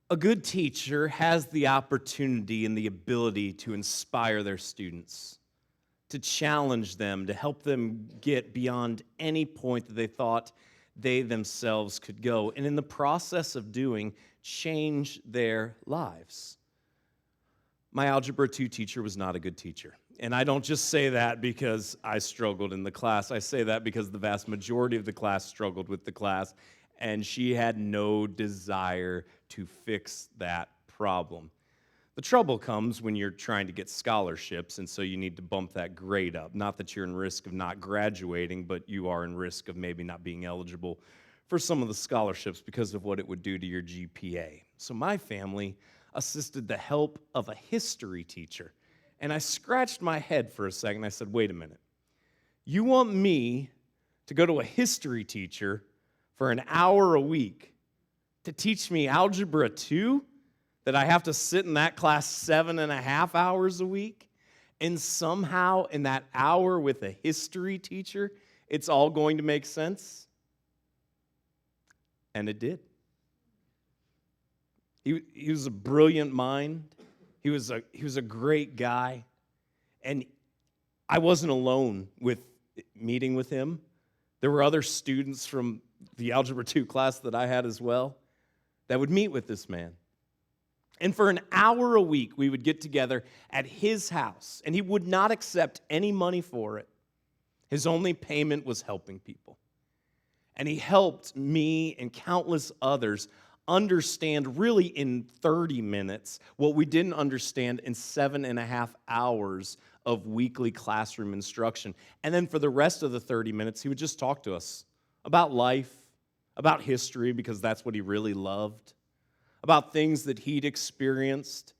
A good teacher has the opportunity and the ability to inspire their students, to challenge them, to help them get beyond any point that they thought they themselves could go, and in the process of doing, change their lives. My Algebra 2 teacher was not a good teacher. And I don't just say that because I struggled in the class. I say that because the vast majority of the class struggled with the class, and she had no desire to fix that problem. The trouble comes when you're trying to get scholarships, and so you need to bump that grade up. Not that you're in risk of not graduating, but you are in risk of maybe not being eligible for some of the scholarships because of what it would do to your GPA. So my family assisted the help of a history teacher. And I scratched my head for a second. I said, wait a minute. You want me to go to a history teacher for an hour a week to teach me Algebra 2? That I have to sit in that class 7.5 hours a week? And somehow in that hour with a history teacher, it's all going to make sense? And it did. He was a brilliant mind. He was a great guy. And I wasn't alone with meeting with him. There were other students from the Algebra 2 class that I had as well that would meet with this man. And for an hour a week, we would get together at his house, and he would not accept any money for it. His only payment was helping people. And he helped me and countless others understand really in 30 minutes what we didn't understand in 7.5 hours of weekly classroom instruction. And then for the rest of the 30 minutes, he would just talk to us about life, about history, because that's what he really loved, about things that he'd experienced.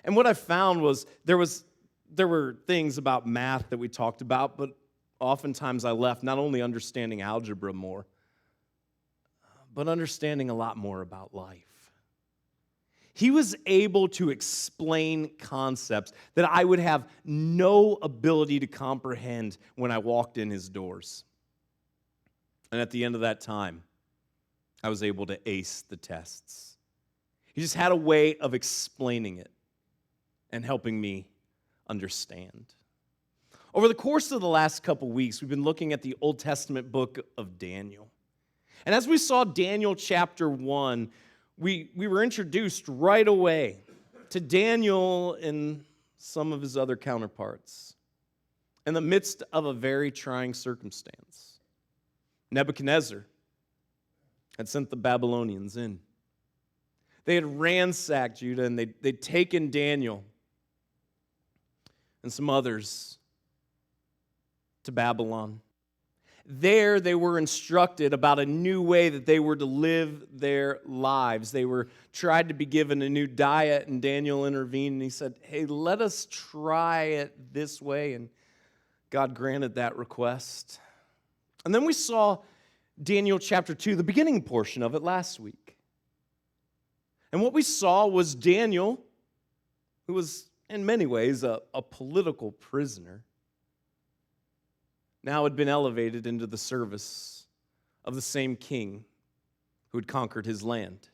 And what I found was there were things about math that we talked about, but oftentimes I left not only understanding algebra more, but understanding a lot more about life. He was able to explain concepts that I would have no ability to comprehend when I walked in his doors. And at the end of that time, I was able to ace the tests. He just had a way of explaining it and helping me understand. Over the course of the last couple weeks, we've been looking at the Old Testament book of Daniel. And as we saw Daniel chapter 1, we were introduced right away to Daniel and some of his other counterparts in the midst of a very trying circumstance. Nebuchadnezzar had sent the Babylonians in. They had ransacked Judah, and they'd taken Daniel and some others to Babylon. There they were instructed about a new way that they were to live their lives. They were tried to be given a new diet, and Daniel intervened, and he said, hey, let us try it this way, and God granted that request. And then we saw Daniel chapter 2, the beginning portion of it last week. And what we saw was Daniel, who was in many ways a political prisoner, now had been elevated into the service of the same king who had conquered his land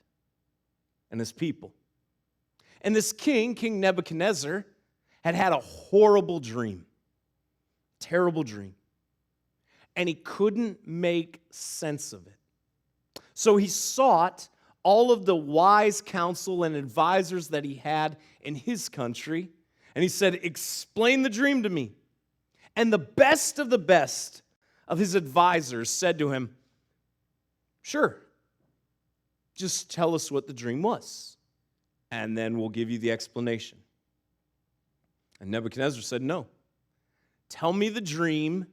and his people. And this king, King Nebuchadnezzar, had had a horrible dream, terrible dream. And he couldn't make sense of it. So he sought all of the wise counsel and advisors that he had in his country, and he said, explain the dream to me. And the best of his advisors said to him, sure, just tell us what the dream was, and then we'll give you the explanation. And Nebuchadnezzar said, no, tell me the dream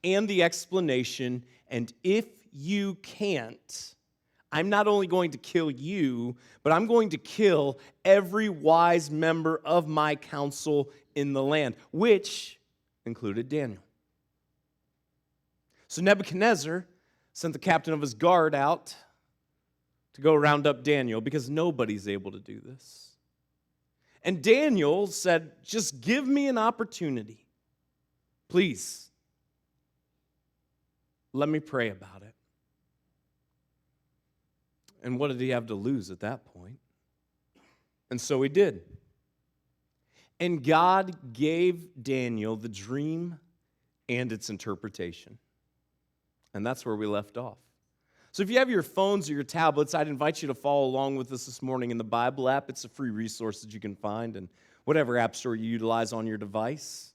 and the explanation, and if you can't, I'm not only going to kill you, but I'm going to kill every wise member of my council in the land, which included Daniel. So Nebuchadnezzar sent the captain of his guard out to go round up Daniel because nobody's able to do this. And Daniel said, just give me an opportunity. Please, let me pray about it. And what did he have to lose at that point? And so he did. And God gave Daniel the dream and its interpretation. And that's where we left off. So if you have your phones or your tablets, I'd invite you to follow along with us this morning in the Bible app. It's a free resource that you can find in whatever app store you utilize on your device.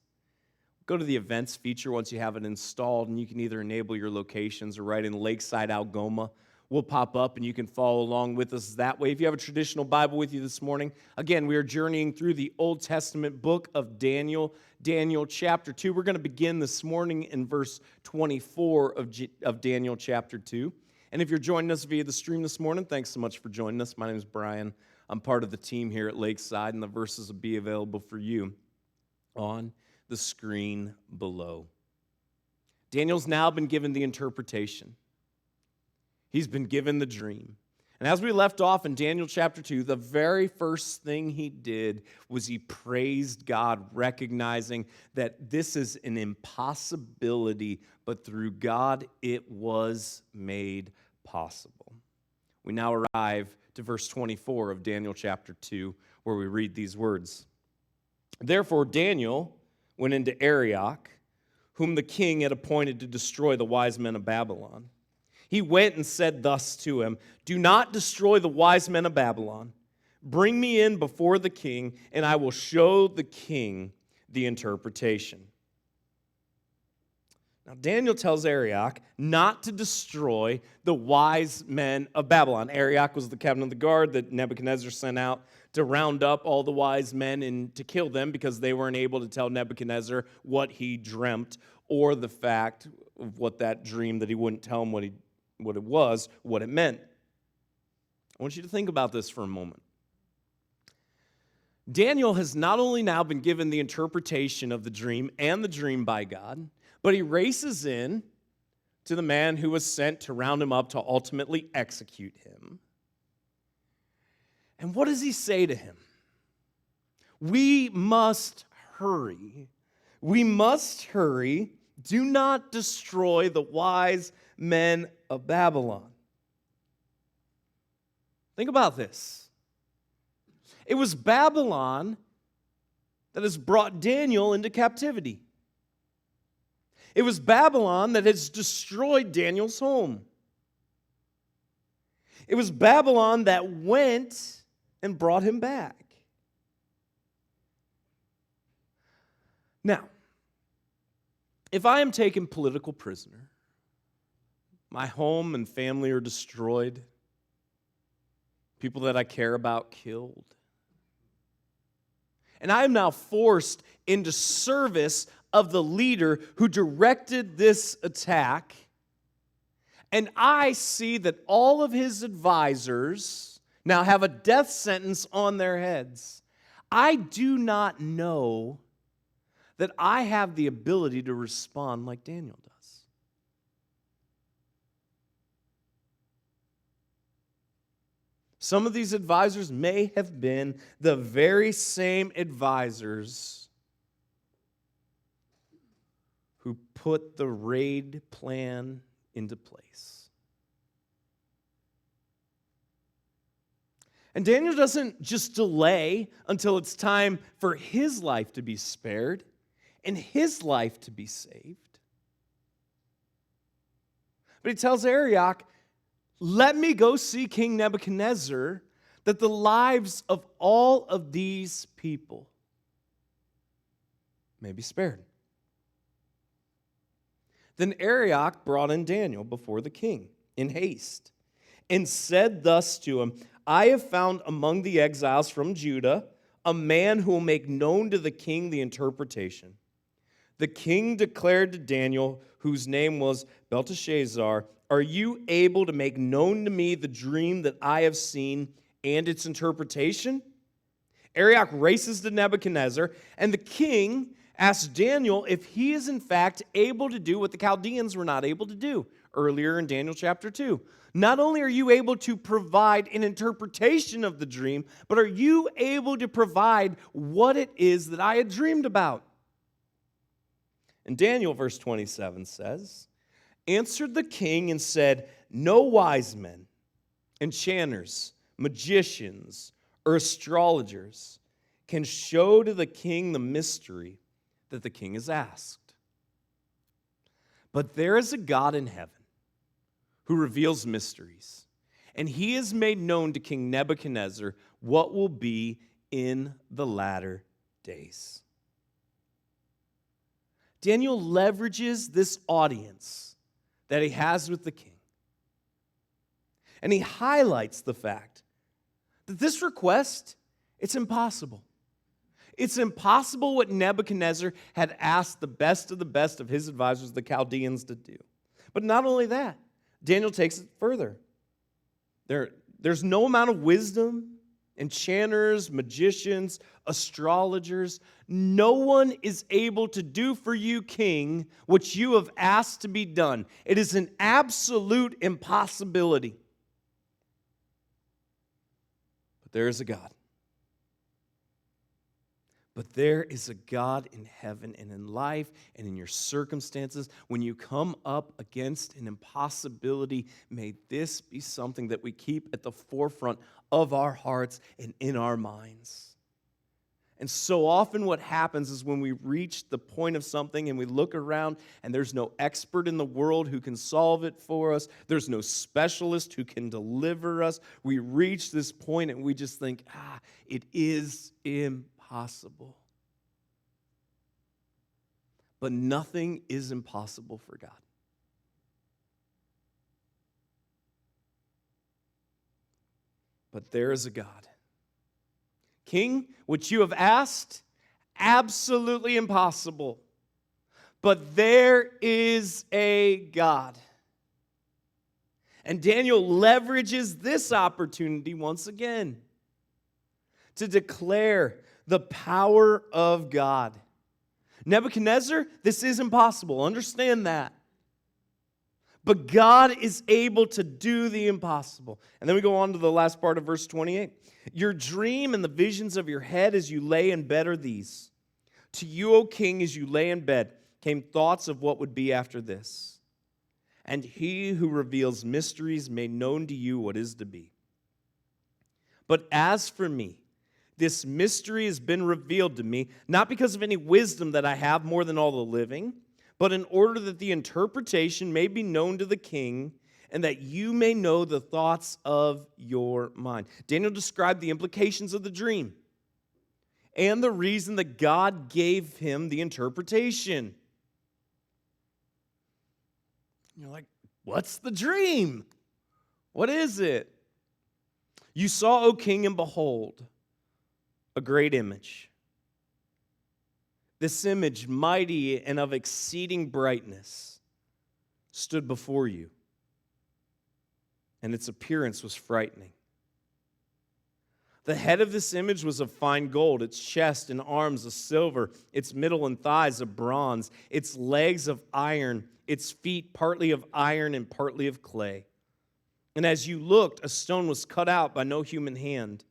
Go to the events feature once you have it installed, and you can either enable your locations or write in Lakeside, Algoma. We'll pop up, and you can follow along with us that way. If you have a traditional Bible with you this morning, again, we are journeying through the Old Testament book of Daniel, Daniel chapter 2. We're going to begin this morning in verse 24 of Daniel chapter 2. And if you're joining us via the stream this morning, thanks so much for joining us. My name is Brian. I'm part of the team here at Lakeside, and the verses will be available for you on the screen below. Daniel's now been given the interpretation. He's been given the dream. And as we left off in Daniel chapter 2, the very first thing he did was he praised God, recognizing that this is an impossibility, but through God it was made possible. We now arrive to verse 24 of Daniel chapter 2, where we read these words. Therefore Daniel went into Arioch, whom the king had appointed to destroy the wise men of Babylon. He went and said thus to him, do not destroy the wise men of Babylon. Bring me in before the king, and I will show the king the interpretation. Now Daniel tells Arioch not to destroy the wise men of Babylon. Arioch was the captain of the guard that Nebuchadnezzar sent out to round up all the wise men and to kill them because they weren't able to tell Nebuchadnezzar what he dreamt or the fact of what that dream, that he wouldn't tell him what it was, what it meant. I want you to think about this for a moment. Daniel has not only now been given the interpretation of the dream and the dream by God, but he races in to the man who was sent to round him up to ultimately execute him. And what does he say to him? We must hurry. We must hurry. Do not destroy the wise men of Babylon. Think about this. It was Babylon that has brought Daniel into captivity. It was Babylon that has destroyed Daniel's home. It was Babylon that went and brought him back. Now, if I am taken political prisoner, my home and family are destroyed, people that I care about killed, and I am now forced into service of the leader who directed this attack, and I see that all of his advisors now have a death sentence on their heads, I do not know that I have the ability to respond like Daniel does. Some of these advisors may have been the very same advisors who put the raid plan into place. And Daniel doesn't just delay until it's time for his life to be spared and his life to be saved. But he tells Arioch, let me go see King Nebuchadnezzar, that the lives of all of these people may be spared. Then Arioch brought in Daniel before the king in haste and said thus to him, I have found among the exiles from Judah a man who will make known to the king the interpretation. The king declared to Daniel, whose name was Belteshazzar, are you able to make known to me the dream that I have seen and its interpretation? Arioch races to Nebuchadnezzar, and the king asks Daniel if he is in fact able to do what the Chaldeans were not able to do earlier in Daniel chapter 2. Not only are you able to provide an interpretation of the dream, but are you able to provide what it is that I had dreamed about? And Daniel, verse 27 says, answered the king and said, no wise men enchanters, magicians, or astrologers can show to the king the mystery that the king has asked. But there is a God in heaven who reveals mysteries, and he has made known to King Nebuchadnezzar what will be in the latter days. Daniel leverages this audience that he has with the king, and he highlights the fact that this request, it's impossible. It's impossible what Nebuchadnezzar had asked the best of his advisors, the Chaldeans, to do. But not only that, Daniel takes it further. There's no amount of wisdom, enchanters, magicians, astrologers. No one is able to do for you, king, what you have asked to be done. It is an absolute impossibility. But there is a God. But there is a God in heaven and in life and in your circumstances. When you come up against an impossibility, may this be something that we keep at the forefront of our hearts and in our minds. And so often what happens is when we reach the point of something and we look around and there's no expert in the world who can solve it for us, there's no specialist who can deliver us, we reach this point and we just think, it is impossible. But nothing is impossible for God. But there is a God. King, what you have asked, absolutely impossible. But there is a God. And Daniel leverages this opportunity once again to declare the power of God. Nebuchadnezzar, this is impossible. Understand that. But God is able to do the impossible. And then we go on to the last part of verse 28. Your dream and the visions of your head as you lay in bed are these. To you, O king, as you lay in bed, came thoughts of what would be after this. And he who reveals mysteries made known to you what is to be. But as for me, this mystery has been revealed to me, not because of any wisdom that I have more than all the living, but in order that the interpretation may be known to the king, and that you may know the thoughts of your mind. Daniel described the implications of the dream and the reason that God gave him the interpretation. You're like, what's the dream? What is it? You saw, O king, and behold, a great image. This image, mighty and of exceeding brightness, stood before you, and its appearance was frightening. The head of this image was of fine gold, its chest and arms of silver, its middle and thighs of bronze, its legs of iron, its feet partly of iron and partly of clay. And as you looked, a stone was cut out by no human hand.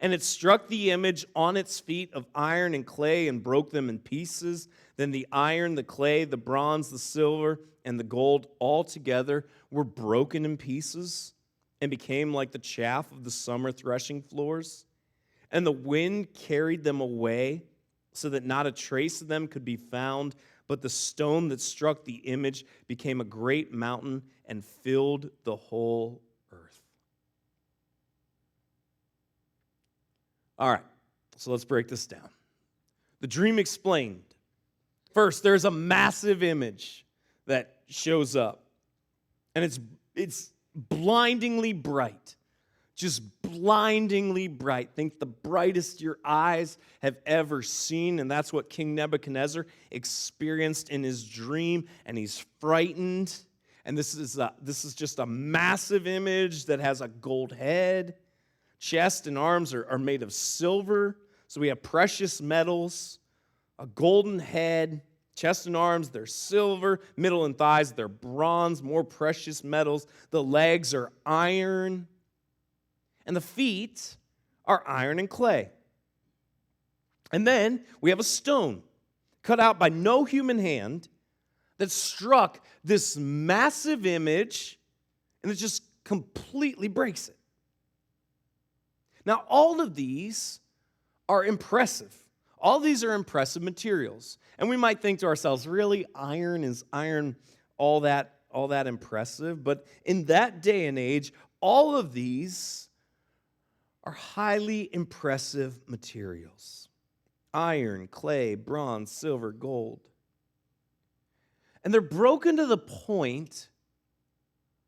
And it struck the image on its feet of iron and clay and broke them in pieces. Then the iron, the clay, the bronze, the silver, and the gold all together were broken in pieces and became like the chaff of the summer threshing floors. And the wind carried them away so that not a trace of them could be found. But the stone that struck the image became a great mountain and filled the whole earth. All right, so let's break this down. The dream explained. First, there's a massive image that shows up, and it's blindingly bright, just blindingly bright. Think the brightest your eyes have ever seen, and that's what King Nebuchadnezzar experienced in his dream, and he's frightened. And this is just a massive image that has a gold head. Chest and arms are made of silver, so we have precious metals, a golden head. Chest and arms, they're silver. Middle and thighs, they're bronze, more precious metals. The legs are iron. And the feet are iron and clay. And then we have a stone cut out by no human hand that struck this massive image, and it just completely breaks it. Now, all of these are impressive. All these are impressive materials. And we might think to ourselves, really, is iron all that impressive? But in that day and age, all of these are highly impressive materials. Iron, clay, bronze, silver, gold. And they're broken to the point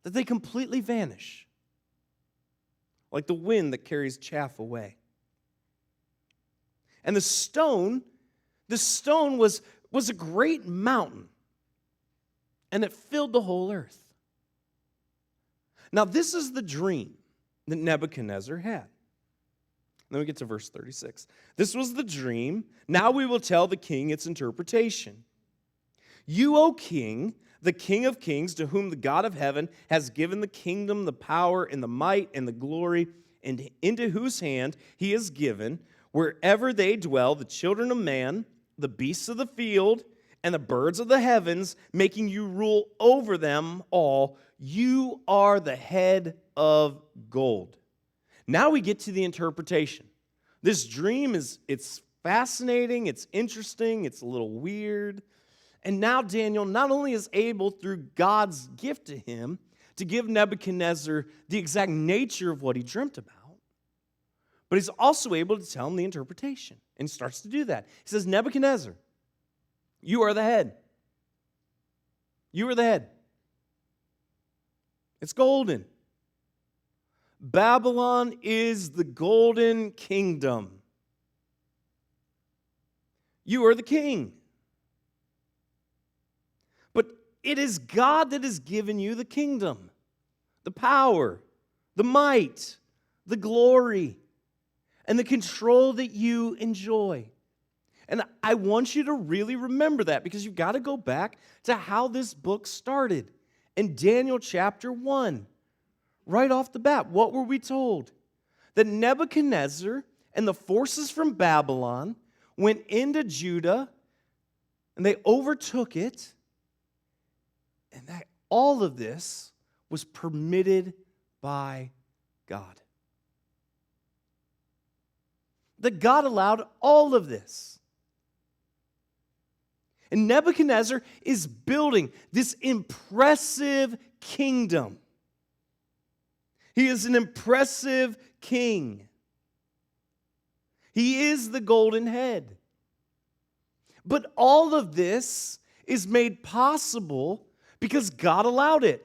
that they completely vanish, like the wind that carries chaff away. And the stone was a great mountain, and it filled the whole earth. Now, this is the dream that Nebuchadnezzar had. Then we get to verse 36. This was the dream. Now we will tell the king its interpretation. You, O king, the King of kings, to whom the God of heaven has given the kingdom, the power, and the might, and the glory, and into whose hand he has given, wherever they dwell, the children of man, the beasts of the field, and the birds of the heavens, making you rule over them all. You are the head of gold. Now we get to the interpretation. This dream it's fascinating, it's interesting, it's a little weird. And now Daniel not only is able, through God's gift to him, to give Nebuchadnezzar the exact nature of what he dreamt about, but he's also able to tell him the interpretation. And he starts to do that. He says, Nebuchadnezzar, you are the head. You are the head. It's golden. Babylon is the golden kingdom. You are the king. But it is God that has given you the kingdom, the power, the might, the glory, and the control that you enjoy. And I want you to really remember that, because you've got to go back to how this book started. In Daniel chapter 1, right off the bat, what were we told? That Nebuchadnezzar and the forces from Babylon went into Judah and they overtook it, and that all of this was permitted by God. That God allowed all of this. And Nebuchadnezzar is building this impressive kingdom. He is an impressive king. He is the golden head. But all of this is made possible because God allowed it.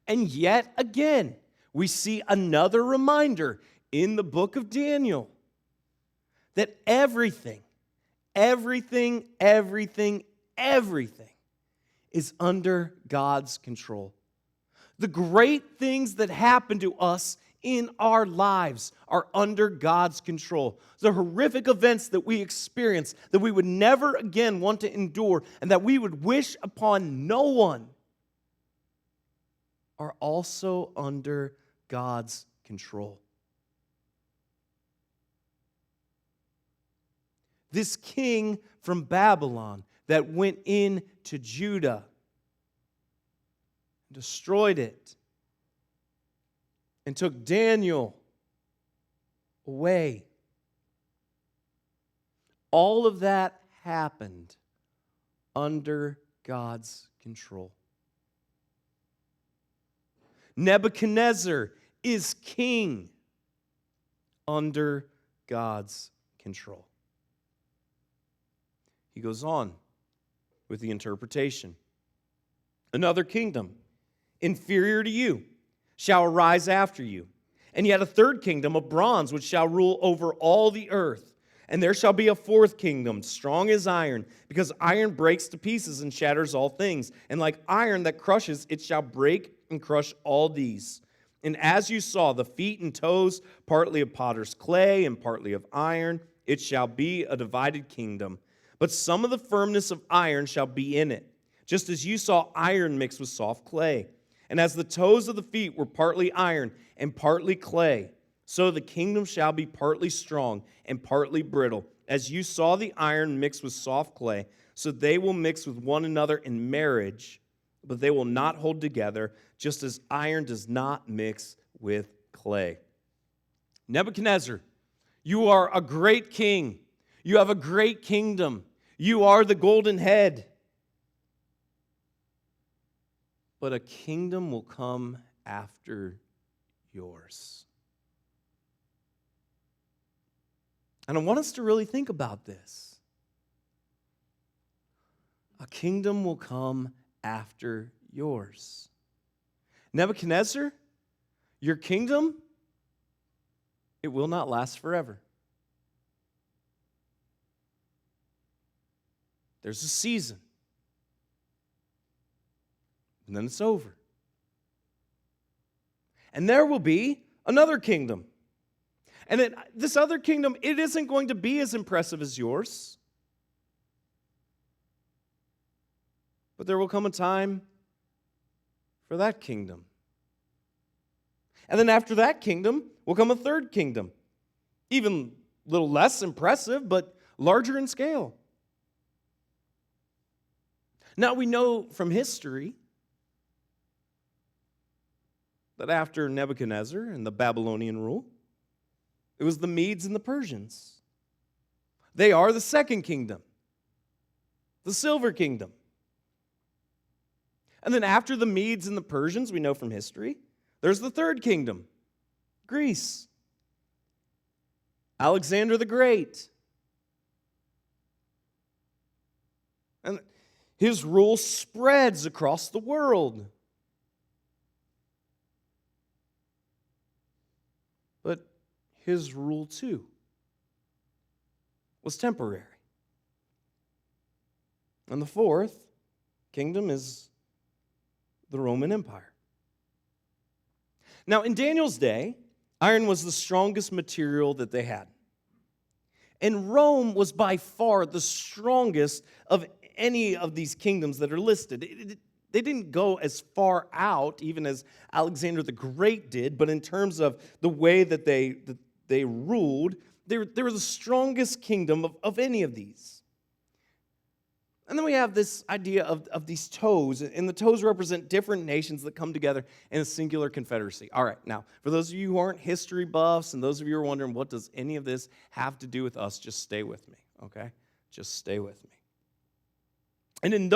And yet again, we see another reminder in the book of Daniel that everything is under God's control. The great things that happen to us in our lives are under God's control. The horrific events that we experience that we would never again want to endure and that we would wish upon no one are also under God's control. This king from Babylon that went into Judah, destroyed it, and took Daniel away. All of that happened under God's control. Nebuchadnezzar is king under God's control. He goes on with the interpretation. Another kingdom, inferior to you, shall arise after you. And yet a third kingdom of bronze, which shall rule over all the earth. And there shall be a fourth kingdom, strong as iron, because iron breaks to pieces and shatters all things. And like iron that crushes, it shall break and crush all these. And as you saw, the feet and toes, partly of potter's clay and partly of iron, it shall be a divided kingdom. But some of the firmness of iron shall be in it, just as you saw iron mixed with soft clay. And as the toes of the feet were partly iron and partly clay, so the kingdom shall be partly strong and partly brittle. As you saw the iron mixed with soft clay, so they will mix with one another in marriage, but they will not hold together, just as iron does not mix with clay. Nebuchadnezzar, you are a great king. You have a great kingdom. You are the golden head. But a kingdom will come after yours. And I want us to really think about this. A kingdom will come after yours. Nebuchadnezzar, your kingdom, it will not last forever. There's a season. And then it's over. And there will be another kingdom. And then this other kingdom, it isn't going to be as impressive as yours. But there will come a time for that kingdom. And then after that kingdom will come a third kingdom. Even a little less impressive, but larger in scale. Now we know from history that after Nebuchadnezzar and the Babylonian rule, it was the Medes and the Persians. They are the second kingdom, the silver kingdom. And then after the Medes and the Persians, we know from history, there's the third kingdom, Greece. Alexander the Great. And his rule spreads across the world. But his rule, too, was temporary. And the fourth kingdom is the Roman Empire. Now, in Daniel's day, iron was the strongest material that they had. And Rome was by far the strongest of any of these kingdoms that are listed. They didn't go as far out, even as Alexander the Great did, but in terms of the way that they ruled, they were the strongest kingdom of any of these. And then we have this idea of these toes, and the toes represent different nations that come together in a singular confederacy. All right, now, for those of you who aren't history buffs and those of you who are wondering, what does any of this have to do with us, just stay with me, okay? Just stay with me. And in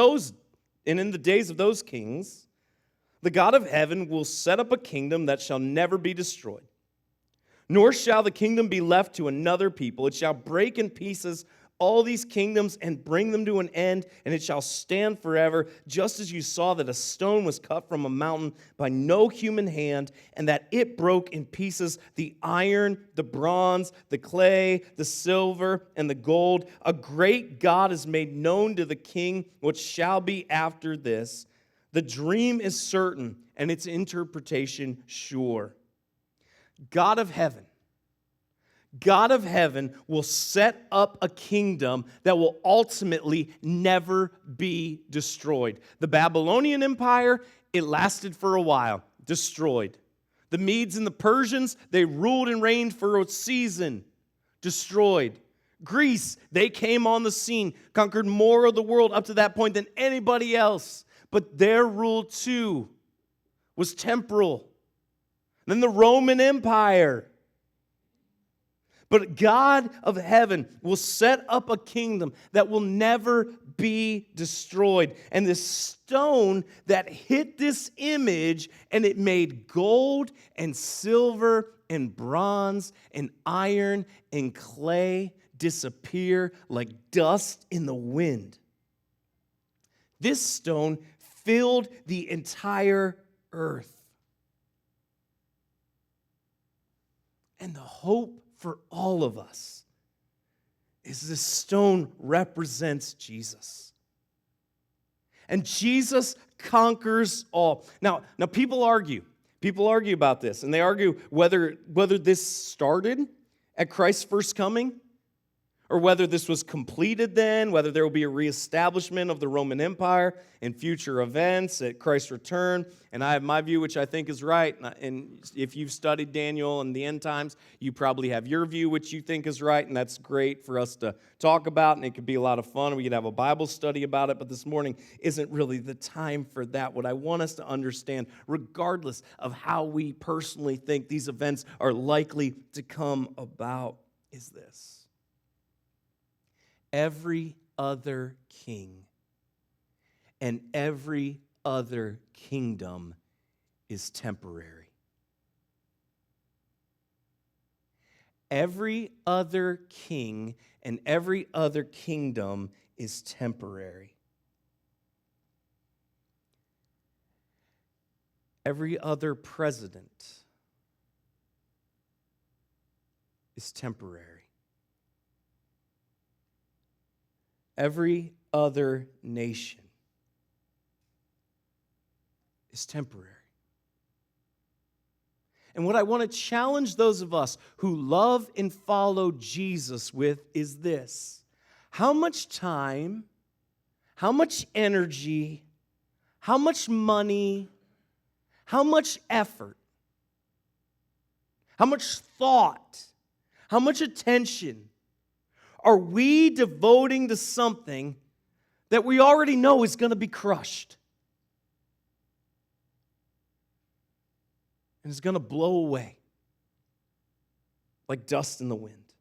the days of those kings, the God of heaven will set up a kingdom that shall never be destroyed, nor shall the kingdom be left to another people. It shall break in pieces all these kingdoms and bring them to an end, and it shall stand forever, just as you saw that a stone was cut from a mountain by no human hand, and that it broke in pieces the iron, the bronze, the clay, the silver, and the gold. A great God is made known to the king, what shall be after this. The dream is certain, and its interpretation sure. God of heaven will set up a kingdom that will ultimately never be destroyed. The Babylonian Empire, it lasted for a while, destroyed. The Medes and the Persians, they ruled and reigned for a season, destroyed. Greece, they came on the scene, conquered more of the world up to that point than anybody else. But their rule too was temporal. Then the Roman Empire. But God of heaven will set up a kingdom that will never be destroyed. And this stone that hit this image, and it made gold and silver and bronze and iron and clay disappear like dust in the wind. This stone filled the entire earth. And the hope for all of us is this stone represents Jesus. And Jesus conquers all. Now people argue. People argue about this, and they argue whether this started at Christ's first coming or whether this was completed then, whether there will be a reestablishment of the Roman Empire in future events at Christ's return. And I have my view, which I think is right. And if you've studied Daniel and the end times, you probably have your view, which you think is right. And that's great for us to talk about. And it could be a lot of fun. We could have a Bible study about it. But this morning isn't really the time for that. What I want us to understand, regardless of how we personally think these events are likely to come about, is this. Every other king and every other kingdom is temporary. Every other king and every other kingdom is temporary. Every other president is temporary. Every other nation is temporary. And what I want to challenge those of us who love and follow Jesus with is this: how much time, how much energy, how much money, how much effort, how much thought, how much attention are we devoting to something that we already know is going to be crushed and is going to blow away like dust in the wind?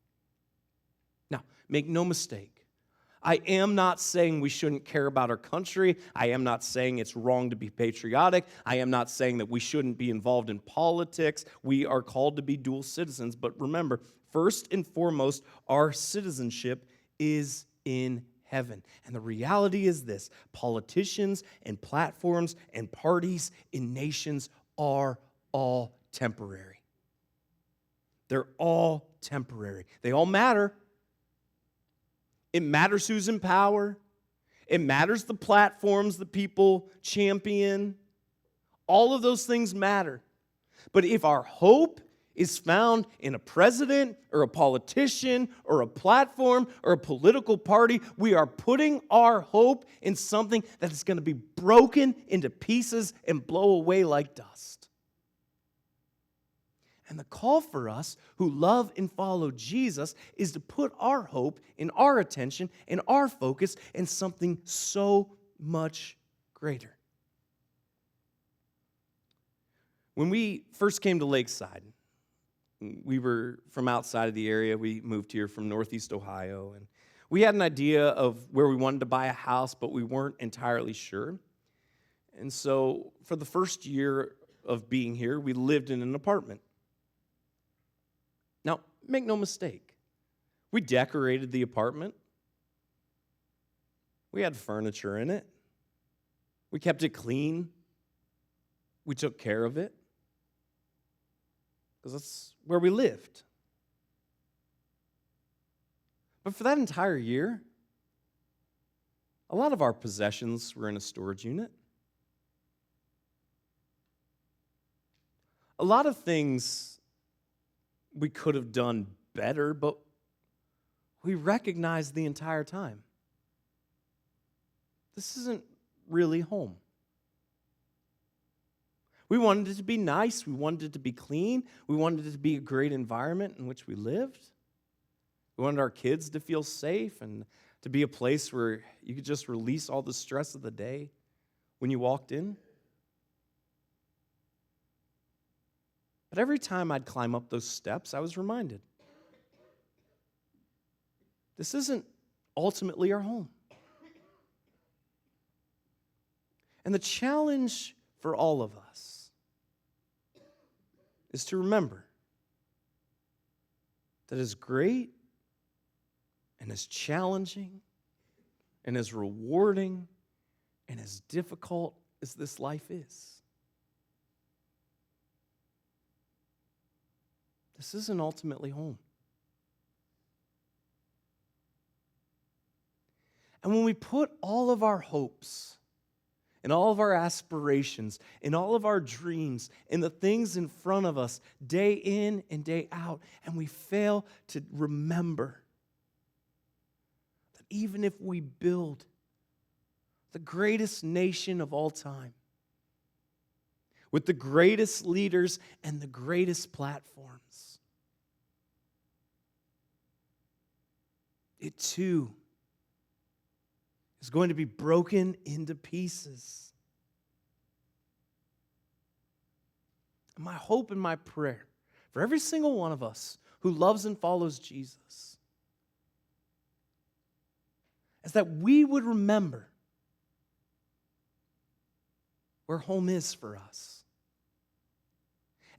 Now, make no mistake, I am not saying we shouldn't care about our country. I am not saying it's wrong to be patriotic. I am not saying that we shouldn't be involved in politics. We are called to be dual citizens. But remember, first and foremost, our citizenship is in heaven. And the reality is this: politicians and platforms and parties in nations are all temporary. They're all temporary. They all matter. It matters who's in power. It matters the platforms that people champion. All of those things matter. But if our hope is found in a president or a politician or a platform or a political party, we are putting our hope in something that is going to be broken into pieces and blow away like dust. And the call for us who love and follow Jesus is to put our hope and our attention and our focus in something so much greater. When we first came to Lakeside, we were from outside of the area. We moved here from Northeast Ohio, and we had an idea of where we wanted to buy a house, but we weren't entirely sure. And so for the first year of being here, we lived in an apartment. Now, make no mistake, we decorated the apartment. We had furniture in it. We kept it clean. We took care of it, because that's where we lived. But for that entire year, a lot of our possessions were in a storage unit. A lot of things we could have done better, but we recognized the entire time, this isn't really home. We wanted it to be nice. We wanted it to be clean. We wanted it to be a great environment in which we lived. We wanted our kids to feel safe and to be a place where you could just release all the stress of the day when you walked in. But every time I'd climb up those steps, I was reminded, this isn't ultimately our home. And the challenge for all of us is to remember that as great and as challenging and as rewarding and as difficult as this life is, this isn't ultimately home. And when we put all of our hopes and all of our aspirations and all of our dreams and the things in front of us day in and day out, and we fail to remember even if we build the greatest nation of all time, with the greatest leaders and the greatest platforms, it too is going to be broken into pieces. My hope and my prayer for every single one of us who loves and follows Jesus is that we would remember where home is for us.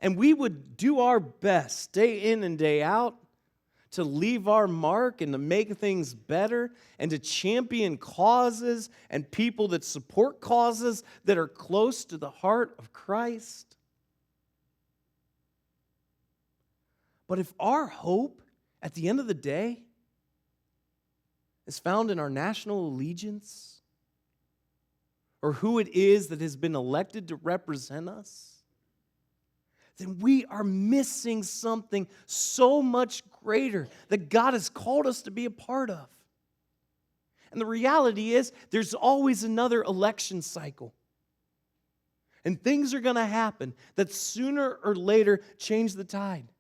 And we would do our best, day in and day out, to leave our mark and to make things better and to champion causes and people that support causes that are close to the heart of Christ. But if our hope at the end of the day is found in our national allegiance or who it is that has been elected to represent us, then we are missing something so much greater that God has called us to be a part of. And the reality is, there's always another election cycle. And things are going to happen that sooner or later change the tide.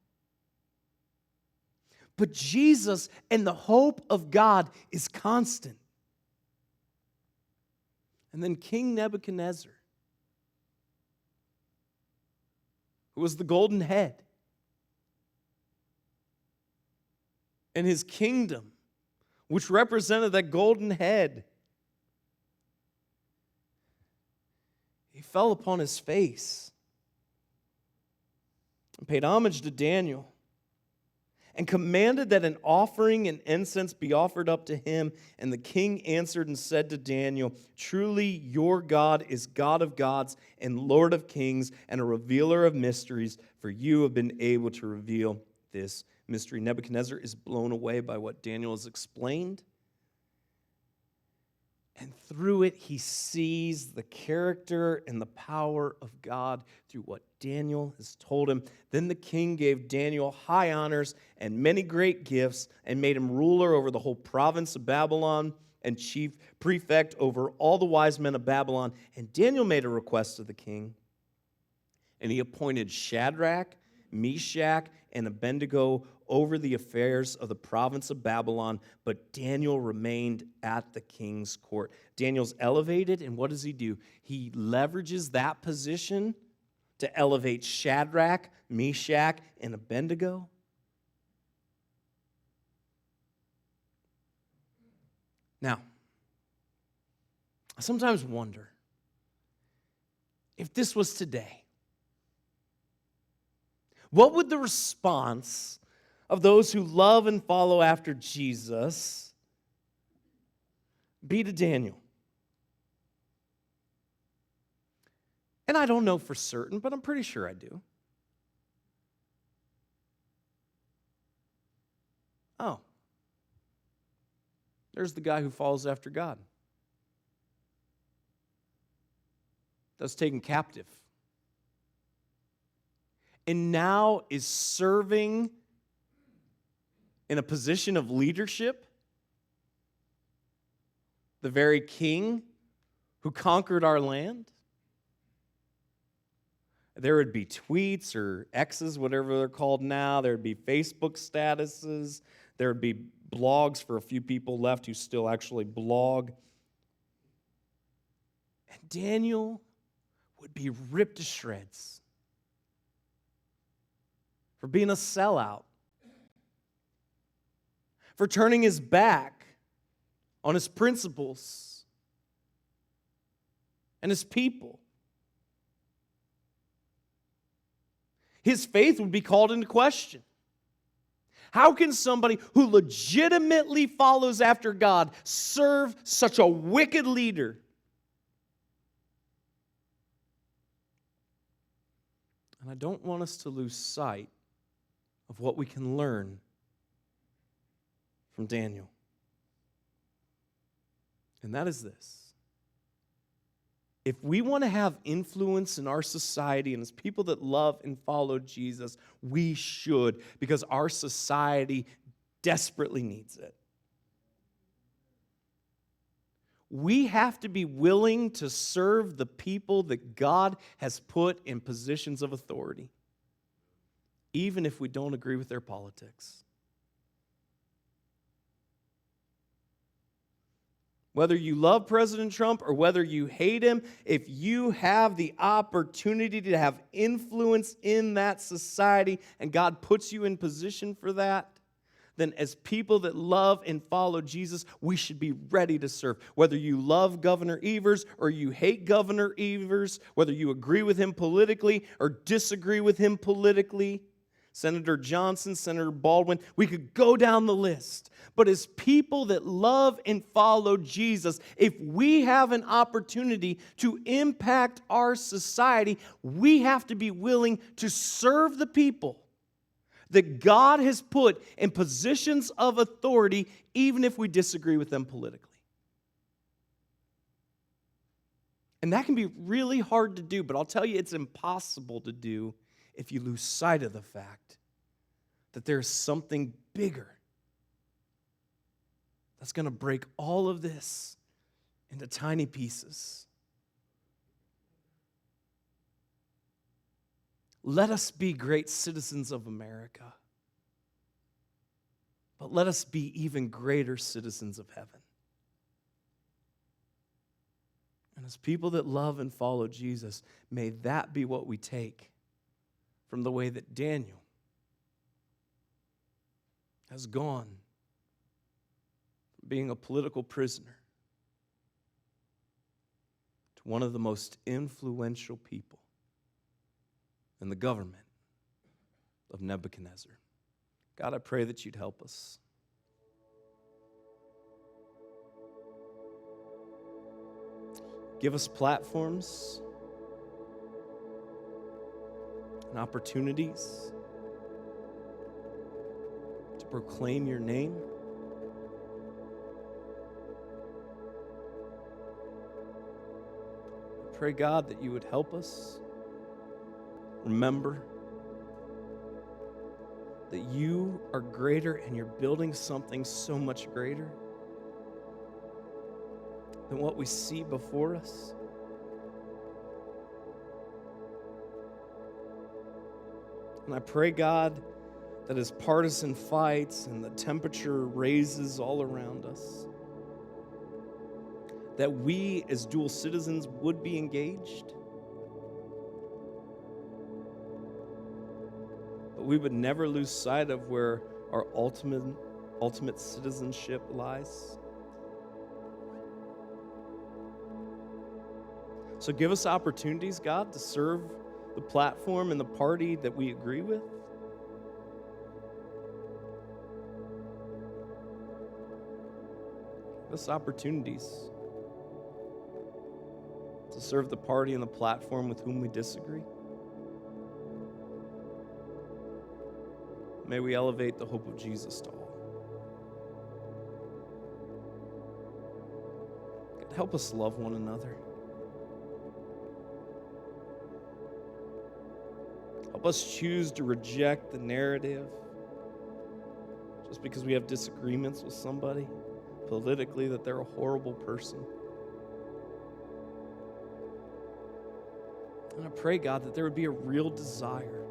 But Jesus and the hope of God is constant. And then King Nebuchadnezzar, who was the golden head, and his kingdom, which represented that golden head, he fell upon his face and paid homage to Daniel and commanded that an offering and incense be offered up to him. And the king answered and said to Daniel, "Truly your God is God of gods and Lord of kings and a revealer of mysteries, for you have been able to reveal this mystery." Nebuchadnezzar is blown away by what Daniel has explained. And through it, he sees the character and the power of God through what Daniel has told him. Then the king gave Daniel high honors and many great gifts and made him ruler over the whole province of Babylon and chief prefect over all the wise men of Babylon. And Daniel made a request to the king, and he appointed Shadrach, Meshach, and Abednego over the affairs of the province of Babylon, but Daniel remained at the king's court. Daniel's elevated, and what does he do? He leverages that position to elevate Shadrach, Meshach, and Abednego. Now, I sometimes wonder if this was today, what would the response of those who love and follow after Jesus be to Daniel? And I don't know for certain, but I'm pretty sure I do. Oh, there's the guy who follows after God. That's taken captive. And now is serving in a position of leadership, the very king who conquered our land. There would be tweets or X's, whatever they're called now. There would be Facebook statuses. There would be blogs for a few people left who still actually blog. And Daniel would be ripped to shreds for being a sellout, for turning his back on his principles and his people. His faith would be called into question. How can somebody who legitimately follows after God serve such a wicked leader? And I don't want us to lose sight of what we can learn from Daniel. And that is this. If we want to have influence in our society and as people that love and follow Jesus, we should, because our society desperately needs it. We have to be willing to serve the people that God has put in positions of authority, even if we don't agree with their politics. Whether you love President Trump or whether you hate him, if you have the opportunity to have influence in that society and God puts you in position for that, then as people that love and follow Jesus, we should be ready to serve. Whether you love Governor Evers or you hate Governor Evers, whether you agree with him politically or disagree with him politically, Senator Johnson, Senator Baldwin, we could go down the list. But as people that love and follow Jesus, if we have an opportunity to impact our society, we have to be willing to serve the people that God has put in positions of authority, even if we disagree with them politically. And that can be really hard to do, but I'll tell you it's impossible to do if you lose sight of the fact that there's something bigger that's going to break all of this into tiny pieces. Let us be great citizens of America, but let us be even greater citizens of heaven. And as people that love and follow Jesus, may that be what we take from the way that Daniel has gone from being a political prisoner to one of the most influential people in the government of Nebuchadnezzar. God, I pray that you'd help us. Give us platforms and opportunities to proclaim your name. I pray, God, that you would help us remember that you are greater and you're building something so much greater than what we see before us. And I pray, God, that as partisan fights and the temperature raises all around us, that we as dual citizens would be engaged, but we would never lose sight of where our ultimate citizenship lies. So give us opportunities, God, to serve the platform and the party that we agree with. Give us opportunities to serve the party and the platform with whom we disagree. May we elevate the hope of Jesus to all. God, help us love one another. Help us choose to reject the narrative just because we have disagreements with somebody politically that they're a horrible person. And I pray, God, that there would be a real desire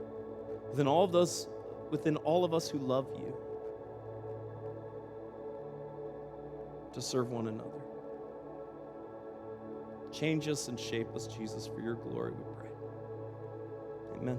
within all of us who love you to serve one another. Change us and shape us, Jesus, for your glory, we pray. Amen.